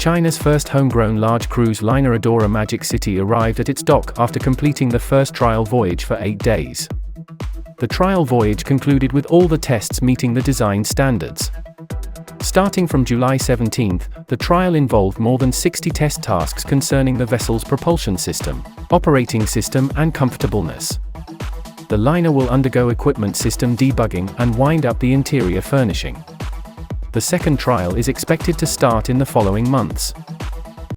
China's first homegrown large cruise liner Adora Magic City arrived at its dock after completing the first trial voyage for 8 days. The trial voyage concluded with all the tests meeting the design standards. Starting from July 17, the trial involved more than 60 test tasks concerning the vessel's propulsion system, operating system, and comfortableness. The liner will undergo equipment system debugging and wind up the interior furnishing. The second trial is expected to start in the following months.